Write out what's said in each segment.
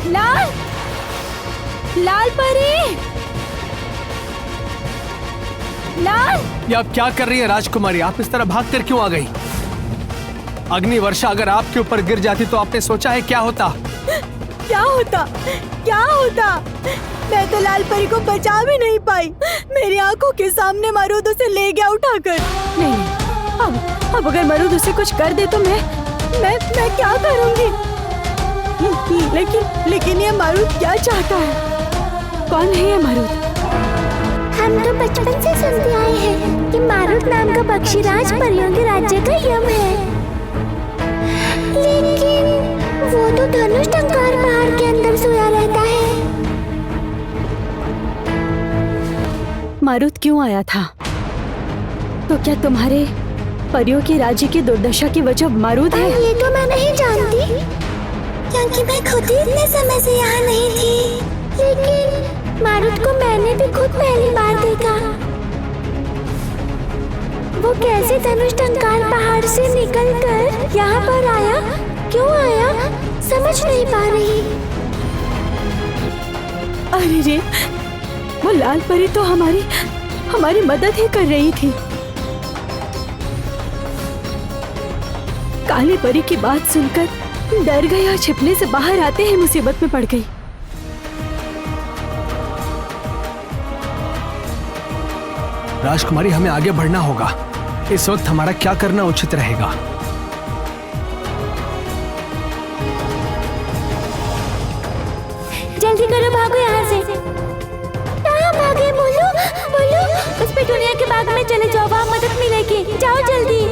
लाल, लाल परी, लाल। ये आप क्या कर रही है राजकुमारी? आप इस तरह भाग कर क्यों आ गई? अग्नि वर्षा अगर आपके ऊपर गिर जाती तो आपने सोचा है क्या होता? क्या होता? क्या होता? मैं तो लाल परी को बचा भी नहीं पाई। मेरी आंखों के सामने मरूद उसे ले गया उठाकर। नहीं, अब अगर मरूद उसे कुछ कर दे तो मैं क्या करूंगी? लेकिन ये मरूद क्या चाहता है? कौन है ये मरूद? हम तो बचपन से सुनते आए हैं कि मारुत नाम का पक्षी राज परियों के राज्य का यम है, लेकिन वो तो धनुष टंकार पहाड़ के अंदर सोया रहता है। मारुत क्यों आया था? तो क्या तुम्हारे परियों के राज्य की दुर्दशा की वजह मारुत है? ये तो मैं नहीं जानती, क्योंकि मैं खुद ही इतने समय से यहाँ नहीं थी। लेकिन मारुत को मैंने भी खुद पहली बार देखा। वो कैसे धनुष टंकार पहाड़ से निकलकर यहाँ पर आया, क्यों आया, समझ नहीं पा रही। अरे रे, वो लाल परी तो हमारी मदद ही कर रही थी। काली परी की बात सुनकर डर गई और छिपने से बाहर आते ही मुसीबत में पड़ गई। राजकुमारी, हमें आगे बढ़ना होगा। इस वक्त हमारा क्या करना उचित रहेगा? जल्दी करो, भागो यहाँ से। कहाँ भागे? बोलो बोलो। उस पिटूनिया के बाग में चले जाओ, वहाँ मदद मिलेगी। जाओ जल्दी।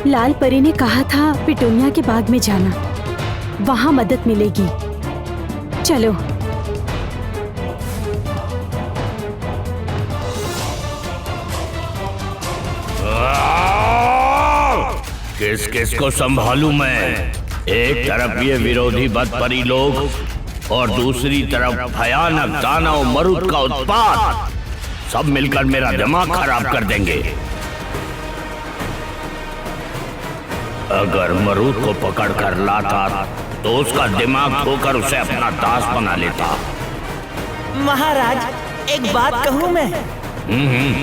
लाल परी ने कहा था पिटूनिया के बाग में जाना, वहाँ मदद मिलेगी। चलो। किस किस को संभालूं मैं? एक तरफ ये विरोधी बदपरी लोग और दूसरी तरफ भयानक दानव मरुद का उत्पात। सब मिलकर मेरा दिमाग खराब कर देंगे। अगर मरुद को पकड़ कर लाता तो उसका दिमाग धोकर उसे अपना दास बना लेता। महाराज, एक बात कहूँ मैं?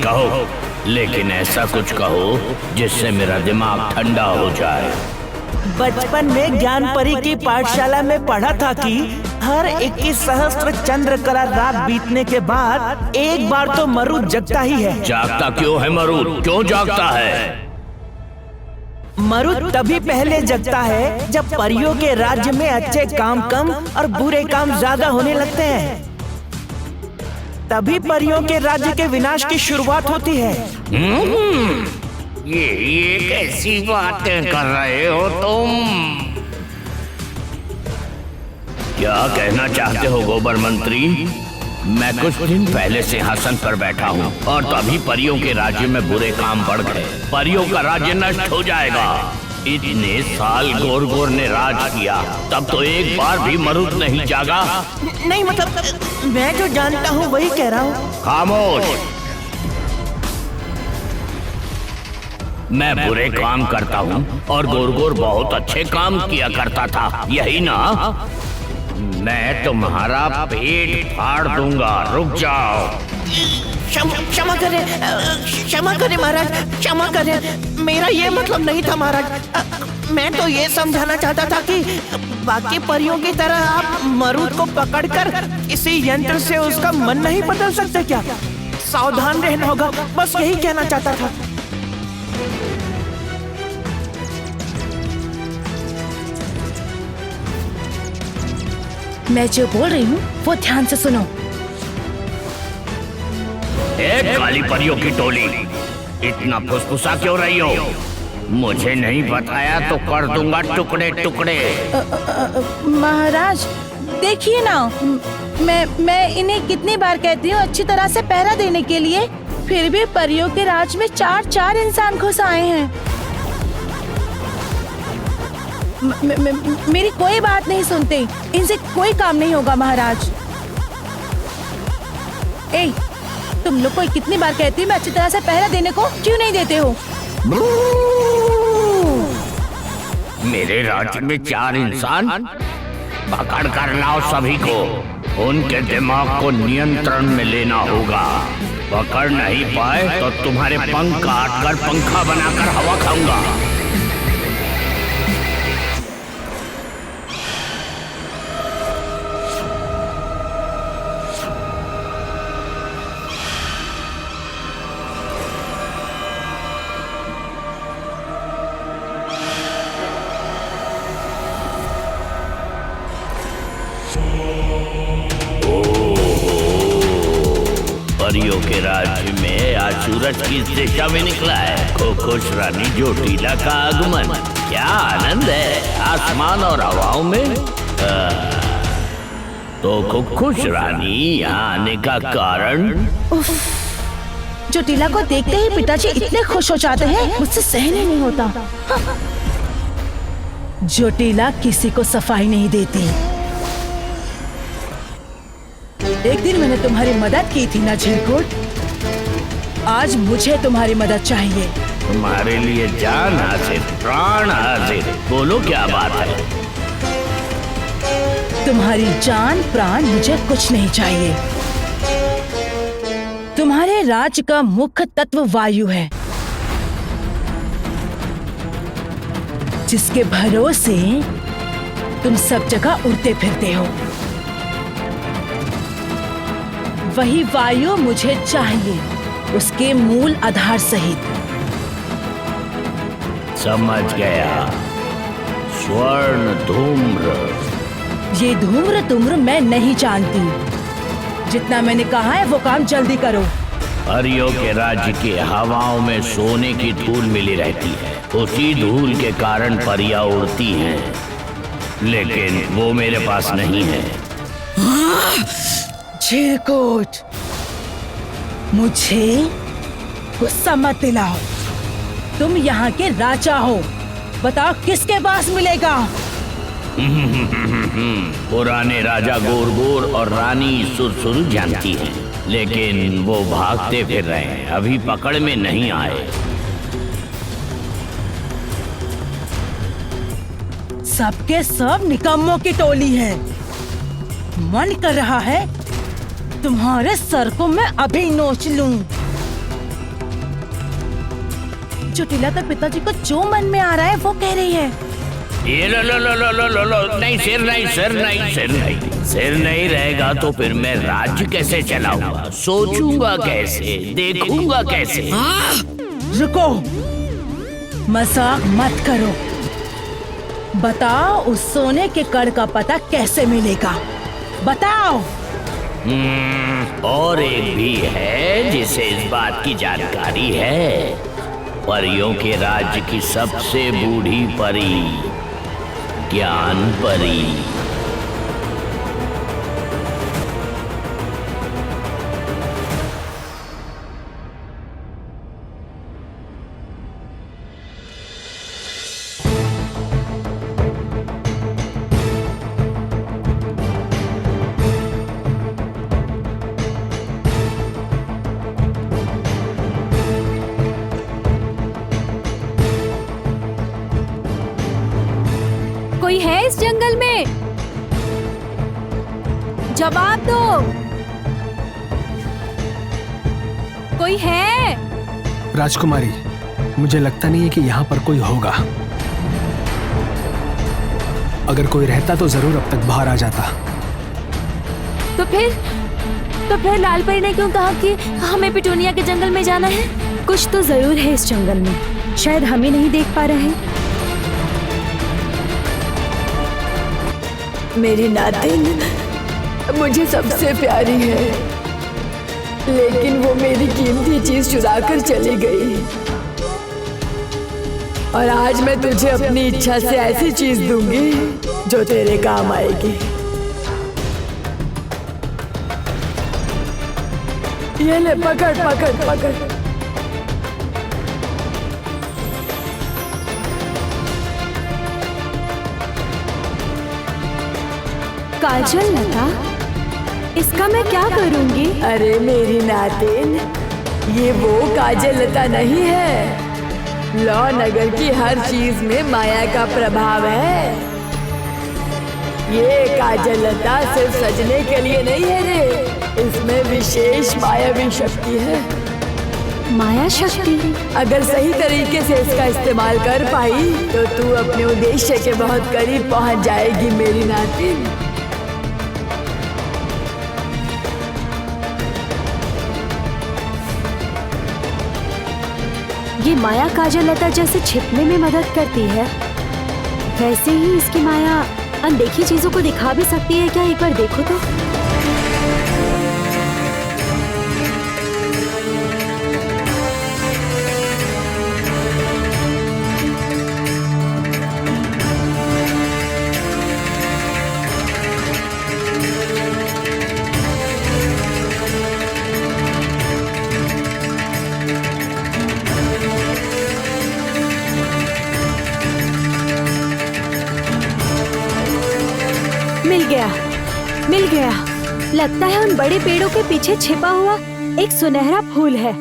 कहो, लेकिन ऐसा कुछ कहो जिससे मेरा दिमाग ठंडा हो जाए। बचपन में ज्ञान परी की पाठशाला में पढ़ा था कि हर 21 सहस्त्र चंद्र कला रात बीतने के बाद एक बार तो मरुद जगता ही है। जागता क्यों है मरुद? क्यों जागता है? मरुद तभी पहले जगता है जब परियों के राज्य में अच्छे काम कम और बुरे काम ज्यादा होने लगते हैं। तभी परियों के राज्य के विनाश की शुरुआत होती है। ये कैसी बातें कर रहे हो तुम? क्या कहना चाहते हो गोबर मंत्री? मैं कुछ दिन पहले सिंहासन पर बैठा हूँ और तभी परियों के राज्य में बुरे काम बढ़ गए। परियों का राज्य नष्ट हो जाएगा। इतने साल गोर गोर ने राज किया, तब तो एक बार भी मरुद नहीं जागा। नहीं, मतलब मैं जो जानता हूँ वही कह रहा हूँ। खामोश। मैं बुरे काम करता हूँ और गोर गोर बहुत अच्छे काम किया करता था, यही ना? मैं तुम्हारा पेट फाड़ दूंगा। रुक जाओ। क्षमा करें महाराज, क्षमा करें। मेरा ये मतलब नहीं था महाराज। मैं तो ये समझाना चाहता था कि बाकी परियों की तरह आप मरुद को पकड़कर किसी यंत्र से उसका मन नहीं बदल सकते क्या? सावधान रहना होगा, बस यही कहना चाहता था। मैं जो बोल रही हूँ वो ध्यान से सुनो। एक काली परियों की टोली, इतना फुसफुसा क्यों रही हो? मुझे नहीं बताया तो कर दूंगा टुकड़े टुकड़े। महाराज देखिए ना, मैं इन्हें कितनी बार कहती हूँ अच्छी तरह से पहरा देने के लिए, फिर भी परियों के राज में चार इंसान घुस आए हैं। मेरी कोई बात नहीं सुनते, इनसे कोई काम नहीं होगा महाराज। ए, तुम लोग को कितनी बार कहती हूँ मैं अच्छी तरह से पहरा देने को, क्यों नहीं देते हो? मेरे राज्य में 4 इंसान? पकड़ कर लाओ सभी को। उनके दिमाग को नियंत्रण में लेना होगा। पकड़ नहीं पाए तो तुम्हारे पंख काट कर पंखा बनाकर हवा खाऊंगा। परियों के राज्य में आज सूरज किस दिशा में निकला है? खुश रानी जोटीला का आगमन, क्या आनंद है आसमान और हवाओं में। तो खुश रानी यहाँ आने का कारण? जोटीला को देखते ही पिताजी इतने खुश हो जाते हैं, मुझसे सहन ही नहीं होता। जोटीला किसी को सफाई नहीं देती। एक दिन मैंने तुम्हारी मदद की थी ना झिरकुट, आज मुझे तुम्हारी मदद चाहिए। तुम्हारे लिए जान हाजिर, प्राण हाजिर, बोलो क्या बात है? तुम्हारी जान प्राण मुझे कुछ नहीं चाहिए। तुम्हारे राज्य का मुख्य तत्व वायु है, जिसके भरोसे तुम सब जगह उड़ते फिरते हो। वही वायु मुझे चाहिए, उसके मूल आधार सहित। समझ गया, स्वर्ण धूम्र। ये धूम्र तुम्र मैं नहीं जानती। जितना मैंने कहा है वो काम जल्दी करो। परियों के राज्य की हवाओं में सोने की धूल मिली रहती है। उसी धूल के कारण परियां उड़ती हैं, लेकिन वो मेरे पास नहीं है। झिरकुट, मुझे गुस्सा मत दिलाओ। तुम यहाँ के राजा हो, बताओ किसके पास मिलेगा? पुराने राजा गोरगोर और रानी सुरसुर जानती हैं, लेकिन वो भागते फिर रहे हैं, अभी पकड़ में नहीं आए। सबके सब निकम्मों की टोली है। मन कर रहा है तुम्हारे सर को मैं अभी नोच लूं। जोटीला तो पिताजी को जो मन में आ रहा है वो कह रही है। ये लो, नहीं सिर नहीं, सिर नहीं, सिर नहीं, सिर नहीं रहेगा तो फिर मैं राज्य कैसे चलाऊंगा? सोचूंगा कैसे, देखूंगा कैसे? रुको, मजाक मत करो। बताओ उस सोने के कण का पता कैसे मिलेगा? बताओ। और एक भी है जिसे इस बात की जानकारी है। परियों के राज्य की सबसे बूढ़ी परी, ज्ञान परी। कोई है इस जंगल में? जवाब दो, कोई है? राजकुमारी, मुझे लगता नहीं है कि यहाँ पर कोई होगा। अगर कोई रहता तो जरूर अब तक बाहर आ जाता। तो फिर लाल परी ने क्यों कहा कि हमें पिटूनिया के जंगल में जाना है? कुछ तो जरूर है इस जंगल में, शायद हम ही नहीं देख पा रहे हैं। मेरी नातिन मुझे सबसे प्यारी है, लेकिन वो मेरी कीमती चीज चुरा कर चली गई। और आज मैं तुझे अपनी इच्छा से ऐसी चीज दूंगी जो तेरे काम आएगी। ये ले, पकड़ पकड़ पकड़। काजल लता, इसका मैं क्या करूंगी? अरे मेरी नातिन, ये वो काजल लता नहीं है लौ नगर की हर चीज में माया का प्रभाव है। ये काजल लता सिर्फ सजने के लिए नहीं है रे, इसमें विशेष मायावी शक्ति है। माया शक्ति? अगर सही तरीके से इसका इस्तेमाल कर पाई तो तू अपने उद्देश्य के बहुत करीब पहुंच जाएगी मेरी नातिन। ये माया काजल लता जैसे छिपने में मदद करती है, वैसे ही इसकी माया अनदेखी चीजों को दिखा भी सकती है क्या? एक बार देखो तो। मिल गया। लगता है उन बड़े पेड़ों के पीछे छिपा हुआ एक सुनहरा फूल है।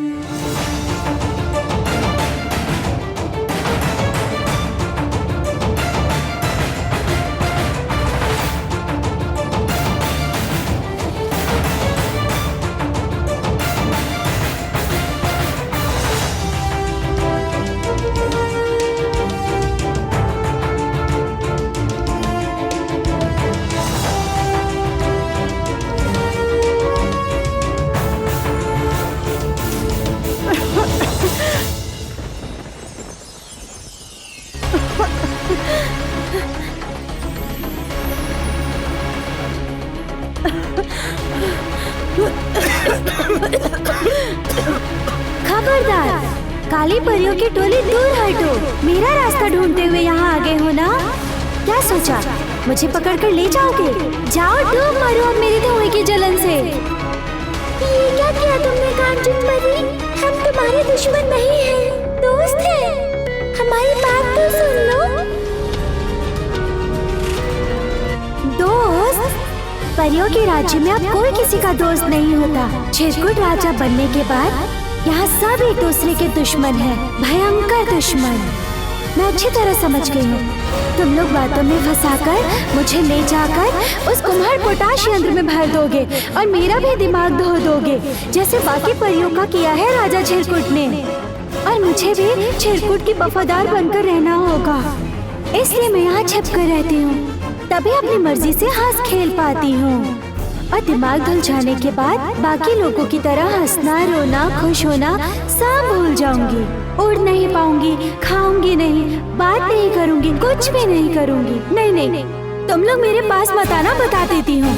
खबरदार, काली परियों की टोली दूर हटो। मेरा रास्ता ढूंढते हुए यहाँ आ गए हो ना? क्या सोचा मुझे पकड़कर ले जाओगे? जाओ डूब मरो अब मेरी धुएं की जलन से। ये क्या किया तुमने कांचन परी? हम तुम्हारे दुश्मन नहीं हैं, दोस्त हैं। हमारी बात तो सुन लो। दोस्त? परियों के राज्य में अब कोई किसी का दोस्त नहीं होता। चिरकुट राजा बनने के बाद यहाँ सब एक दूसरे के दुश्मन हैं, भयंकर दुश्मन। मैं अच्छी तरह समझ गई हूँ। तुम लोग बातों में फंसाकर मुझे ले जाकर उस कुम्हार पोटाश यंत्र में भर दोगे और मेरा भी दिमाग धो दोगे, जैसे बाकी परियों का किया है राजा चिरकुट ने। और मुझे भी चिरकुट की वफादार बनकर रहना होगा, इसलिए मैं यहाँ छिप कर रहती हूँ, तभी अपनी मर्जी से हंस खेल पाती हूँ। और दिमाग धुल जाने के बाद बाकी लोगों की तरह हंसना, रोना, खुश होना सब भूल जाऊंगी। उड़ नहीं पाऊंगी, खाऊंगी नहीं, बात नहीं करूंगी, कुछ भी नहीं करूंगी। नहीं नहीं, तुम लोग मेरे पास मत आना, बता देती हूँ।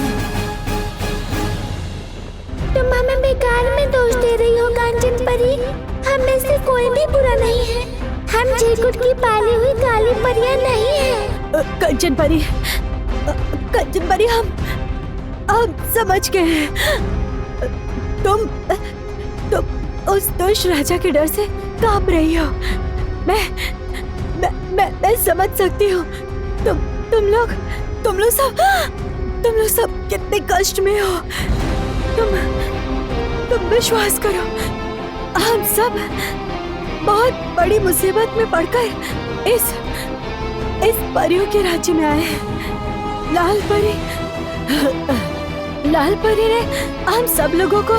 तुम हमें बेकार में दोष दे रही हो कांचन परी। हम में से कोई भी बुरा नहीं है। हम चिरकुट की पाली हुई काली परियां नहीं हैं। कंचन परी, कंचन परी, हम समझ गए हैं। तुम उस दुष्ट राजा के डर से कांप रही हो। मैं समझ सकती हूँ। तुम लोग सब कितने कष्ट में हो। तुम विश्वास करो, हम सब बहुत बड़ी मुसीबत में पड़कर इस परियों के राज्य में आए हैं। लाल परी ने हम सब लोगों को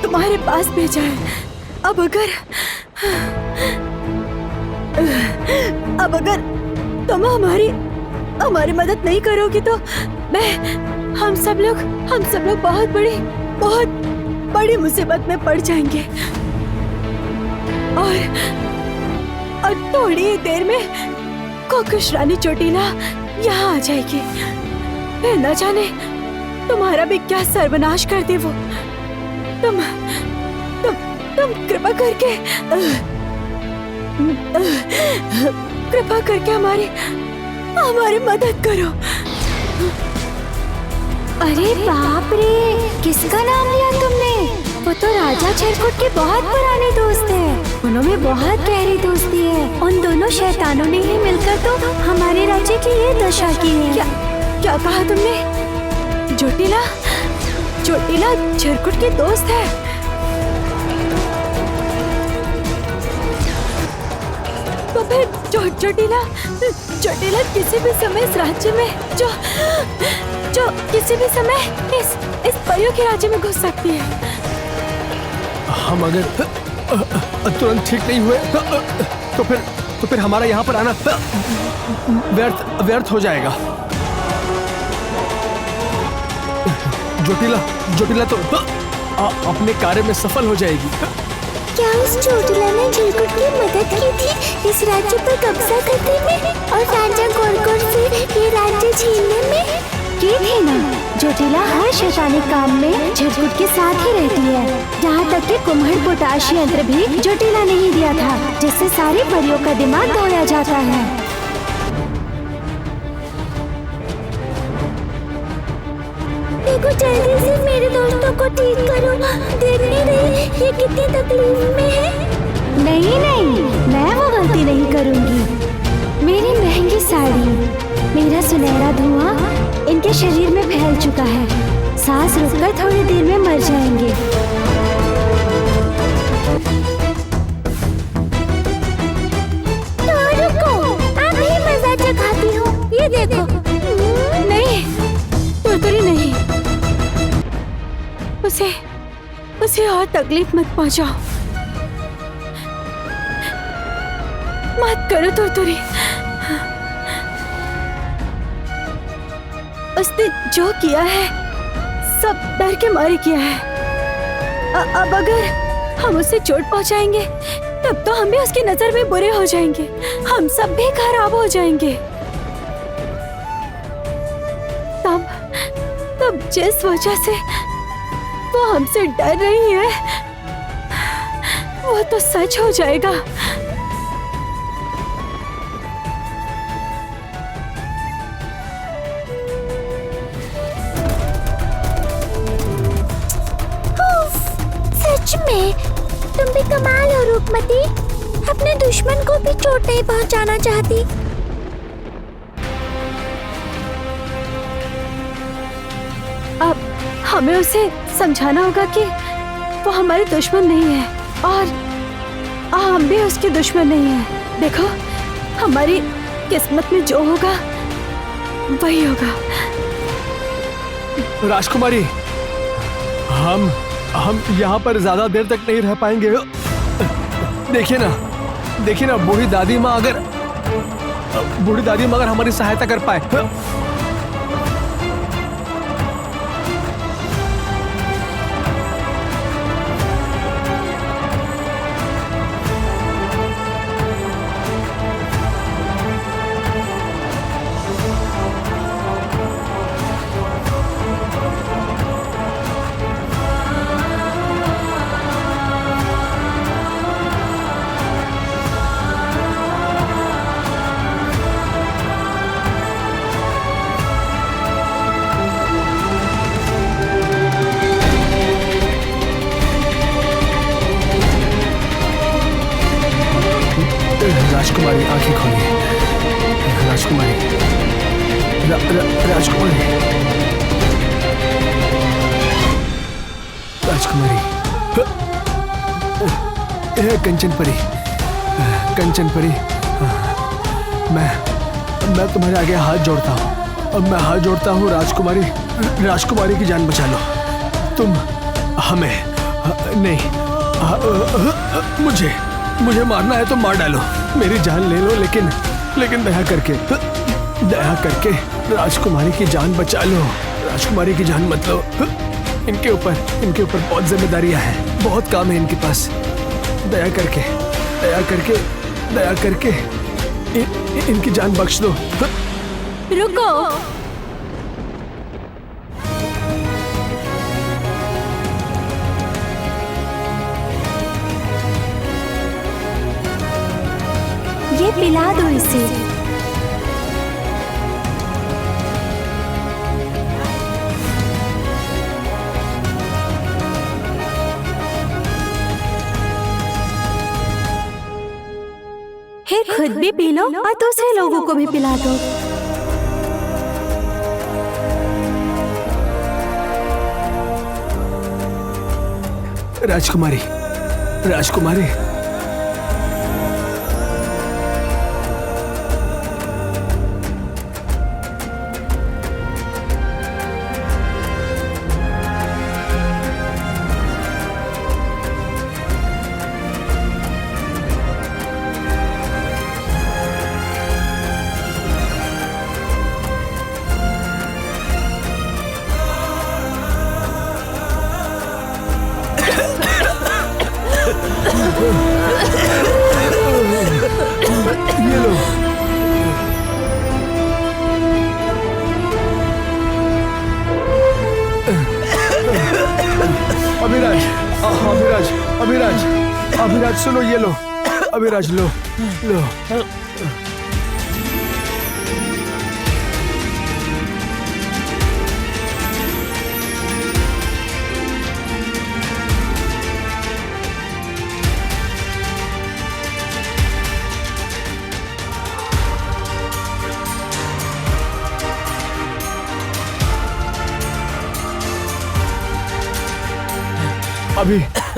तुम्हारे पास भेजा है। अब अगर तुम हमारी मदद नहीं करोगी तो हम सब लोग बहुत बड़ी मुसीबत में पड़ जाएंगे। और थोड़ी ही देर में कोकुश रानी चोटीला यहाँ आ जाएगी। फिर न जाने तुम्हारा भी क्या सर्वनाश कर दे वो। तुम कृपा करके हमारी मदद करो। अरे बाप रे, किसका नाम लिया तुमने? वो तो राजा चिरकुट के बहुत पुराने दोस्त हैं। उनमें बहुत गहरी दोस्ती है। उन दोनों शैतानों ने ही मिलकर तो हमारे राज्य की ये दशा की है। क्या कहा तुमने? चोटीला चिरकुट के दोस्त है? तो फिर चोटिला किसी भी समय इस राज्य में जो किसी भी समय इस परियों के राज्य में घुस सकती है। हम अगर तुरंत ठीक नहीं हुए तो फिर हमारा यहाँ पर आना व्यर्थ हो जाएगा। जोटिला तो अपने कार्य में सफल हो जाएगी। क्या उस चोटिला ने झिलकुट की मदद की थी इस राज्य पर कब्जा करने में और राजा गोरगोर से ये राज्य छीनने में? की थी ना। चोटिला हर शैतानी काम में झिलकुट के साथ ही रहती है। जहाँ तक कि कुम्हड़ पोटाश यंत्र भी चोटिला ने ही दिया था, जिससे सारी परियों का दिमाग दौड़ा जाता है। देखो जल्दी से मेरे दोस्तों को ठीक करो, देख नहीं रही ये कितनी तकलीफ में है। नहीं, मैं वो गलती नहीं करूंगी। मेरी महंगी साड़ी, मेरा सुनहरा धुआं इनके शरीर में फैल चुका है। सांस रुककर थोड़ी देर में मर जाएंगे। तो रुको, आप ही मजा चखाती हो। ये देखो। नहीं, तुरतुरी नहीं। उसे और तकलीफ मत पहुंचाओ। मत करो तुरतुरी। उसने जो किया है सब डर के मारे किया है। अब अगर हम उसे चोट पहुंचाएंगे तब तो हम भी उसकी नजर में बुरे हो जाएंगे। हम सब भी खराब हो जाएंगे। तब जिस वजह से वो हमसे डर रही है वो तो सच हो जाएगा। सच में तुम भी कमाल हो रूपमती, अपने दुश्मन को भी चोट नहीं पहुंचाना चाहती। अब हमें उसे समझाना होगा कि वो हमारे दुश्मन नहीं है और हम भी उसके दुश्मन नहीं है। देखो, हमारी किस्मत में जो होगा वही होगा। राजकुमारी, हम यहाँ पर ज्यादा देर तक नहीं रह पाएंगे। देखिए ना बूढ़ी दादी माँ अगर हमारी सहायता कर पाए। राजकुमारी, आंखें खोलिए। राजकुमारी, राजकुमारी, राजकुमारी, कंचनपरी, मैं तुम्हारे आगे हाथ जोड़ता हूँ। अब मैं हाथ जोड़ता हूँ राजकुमारी की जान बचा लो। तुम हमें नहीं, मुझे मारना है तो मार डालो, मेरी जान ले लो, लेकिन दया करके राजकुमारी की जान बचा लो। राजकुमारी की जान मत लो। इनके ऊपर बहुत जिम्मेदारियां हैं, बहुत काम है इनके पास। दया करके इनकी जान बख्श दो। रुको, ये पिला दो इसे। फिर खुद भी पी लो और दूसरे लोगों को भी पिला दो। राजकुमारी, अभिराज, अभिराज, अभिराज, अभिराज सुनो, ये लो, अभिराज लो, लो।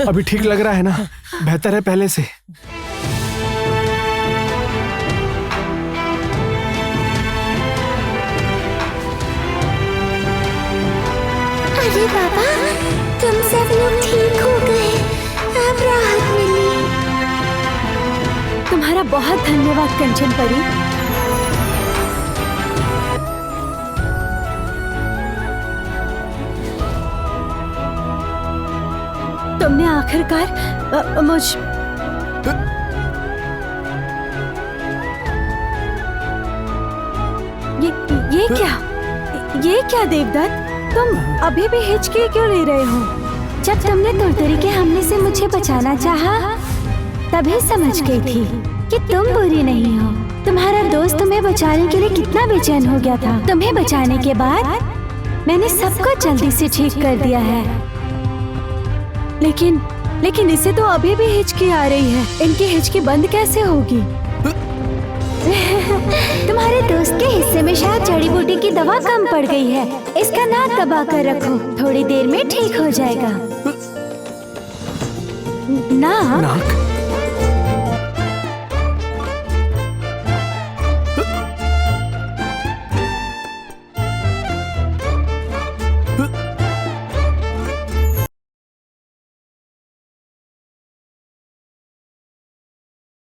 अभी ठीक लग रहा है ना? बेहतर है पहले से? अरे बाबा, तुम सब लोग ठीक हो गए, अब राहत मिली। तुम्हारा बहुत धन्यवाद कंचन परी। तुमने आखिरकार मुझ ये क्या देवदत्त, तुम अभी भी हिचकी क्यों ले रहे हो? जब तुमने तुरतुरी के हमले से मुझे बचाना चाहा, तभी समझ गई थी कि तुम बुरी नहीं हो। तुम्हारा दोस्त तुम्हें बचाने के लिए कितना बेचैन हो गया था। तुम्हें बचाने के बाद मैंने सबको जल्दी से ठीक कर दिया है। लेकिन इसे तो अभी भी हिचकी आ रही है। इनकी हिचकी बंद कैसे होगी? तुम्हारे दोस्त के हिस्से में शायद जड़ी बूटी की दवा कम पड़ गई है। इसका नाक दबा कर रखो, थोड़ी देर में ठीक हो जाएगा। नाक? नाक?